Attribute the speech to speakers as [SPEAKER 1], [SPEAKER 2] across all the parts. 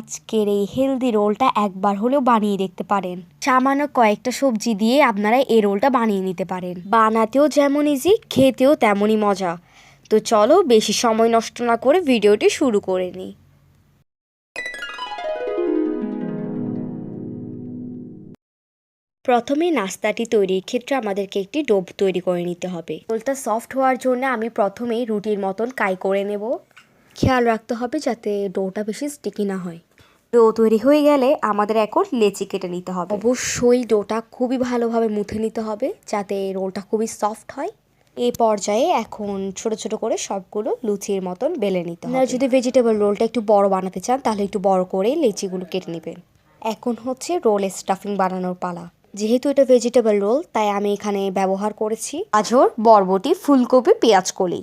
[SPEAKER 1] আজকের এই হেলদি রোলটা একবার হলেও বানিয়ে দেখতে পারেন। সামান্য কয়েকটা সবজি দিয়ে আপনারা এই রোলটা বানিয়ে নিতে পারেন। বানাতেও যেমন ইজি, খেতেও তেমনই মজা। তো চলো বেশি সময় নষ্ট না করে ভিডিওটি শুরু করে নিই। প্রথমে নাস্তাটি তৈরির ক্ষেত্রে আমাদেরকে একটি ডো তৈরি করে নিতে হবে। রোলটা সফট হওয়ার জন্য আমি প্রথমেই রুটির মতন কাই করে নেব। খেয়াল রাখতে হবে যাতে ডোটা বেশি স্টিকি না হয়। ডো তৈরি হয়ে গেলে আমাদের এখন লেচি কেটে নিতে হবে। অবশ্যই ডোটা খুবই ভালোভাবে মুথে নিতে হবে যাতে রোলটা খুবই সফট হয়। এই পর্যায়ে এখন ছোট ছোট করে সবগুলো লুচির মতন বেলে নিতে হবে। যদি ভেজিটেবল রোলটা একটু বড় বানাতে চান তাহলে একটু বড় করে লেচিগুলো কেটে নেবেন। এখন হচ্ছে রোলের স্টাফিং বানানোর পালা। যেহেতু এটা ভেজিটেবল রোল তাই আমি এখানে ব্যবহার করেছি গাজর, বরবটি, ফুলকপি, পেঁয়াজ কলি।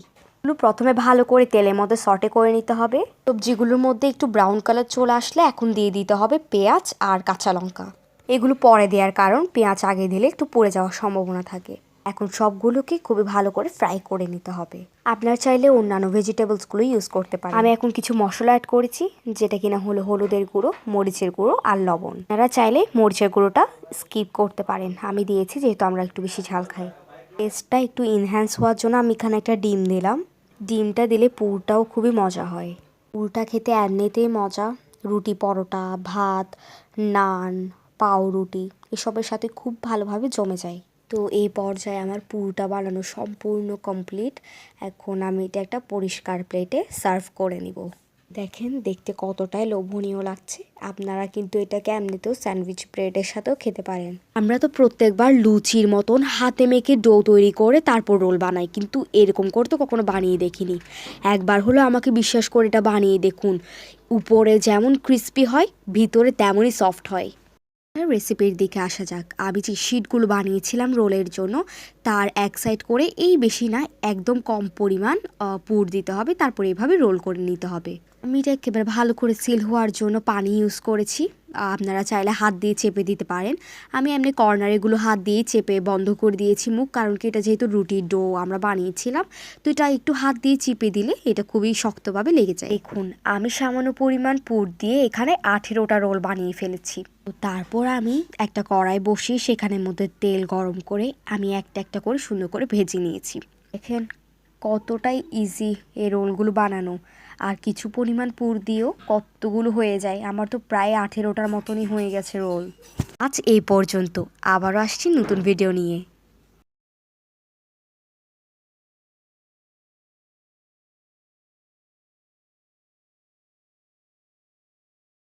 [SPEAKER 1] প্রথমে ভালো করে তেলের মধ্যে সটে করে নিতে হবে। সবজিগুলোর মধ্যে একটু ব্রাউন কালার চলে আসলে এখন দিয়ে দিতে হবে পেঁয়াজ আর কাঁচা লঙ্কা। এগুলো পরে দেওয়ার কারণ পেঁয়াজ আগে দিলে একটু পুড়ে যাওয়ার সম্ভাবনা থাকে। এখন সবগুলোকে খুবই ভালো করে ফ্রাই করে নিতে হবে। আপনারা চাইলে অন্যান্য ভেজিটেবলসগুলো ইউজ করতে পারেন। আমি এখন কিছু মশলা অ্যাড করেছি যেটা কিনা হলো হলুদের গুঁড়ো, মরিচের গুঁড়ো আর লবণ। আপনারা চাইলে মরিচের গুঁড়োটা স্কিপ করতে পারেন, আমি দিয়েছি যেহেতু আমরা একটু বেশি ঝাল খাই। টেস্টটা একটু এনহ্যান্স হওয়ার জন্য আমি এখানে একটা ডিম দিলাম। ডিমটা দিলে পুরটাও খুবই মজা হয়। পুরটা খেতে এমনিতেই মজা। রুটি, পরোটা, ভাত, নান, পাউরুটি এসবের সাথে খুব ভালোভাবে জমে যায়। তো এই পর্যায়ে আমার পুরটা বানানো সম্পূর্ণ কমপ্লিট। এখন আমি এটা একটা পরিষ্কার প্লেটে সার্ভ করে নিব। দেখেন দেখতে কতটাই লোভনীয় লাগছে। আপনারা কিন্তু এটাকে এমনিতেও স্যান্ডউইচ ব্রেডের সাথেও খেতে পারেন। আমরা তো প্রত্যেকবার লুচির মতন হাতে মেখে ডো তৈরি করে তারপর রোল বানাই, কিন্তু এরকম করে তো কখনো বানিয়ে দেখিনি। একবার হলো আমাকে বিশ্বাস করে এটা বানিয়ে দেখুন। উপরে যেমন ক্রিস্পি হয় ভিতরে তেমনই সফট হয়। রেসিপির দিকে আসা যাক। আমি যে শিটগুলো বানিয়েছিলাম রোলের জন্য তার এক সাইড করে এই বেশি না একদম কম পরিমাণ পুর দিতে হবে, তারপর এভাবে রোল করে নিতে হবে। আমি এটা একেবারে ভালো করে সিল হওয়ার জন্য পানি ইউজ করেছি। আপনারা চাইলে হাত দিয়ে চেপে দিতে পারেন। আমি এমনি কর্নারেগুলো হাত দিয়ে চেপে বন্ধ করে দিয়েছি মুখ, কারণ কি এটা যেহেতু রুটির ডো আমরা বানিয়েছিলাম তো এটা একটু হাত দিয়ে চিপে দিলে এটা খুবই শক্তভাবে লেগে যায়। দেখুন আমি সামান্য পরিমাণ পুর দিয়ে এখানে 18টা রোল বানিয়ে ফেলেছি। তো তারপর আমি একটা কড়াই বসিয়ে সেখানের মধ্যে তেল গরম করে আমি একটা একটা করে সুন্দর করে ভেজে নিয়েছি। দেখেন কতটাই ইজি এই রোলগুলো বানানো, আর কিছু পরিমাণ পুর দিয়েও কতগুলো হয়ে যায়। আমার তো প্রায় 18টার মতনই হয়ে গেছে রোল। আজ এই পর্যন্ত, আবারও আসছি নতুন ভিডিও নিয়ে।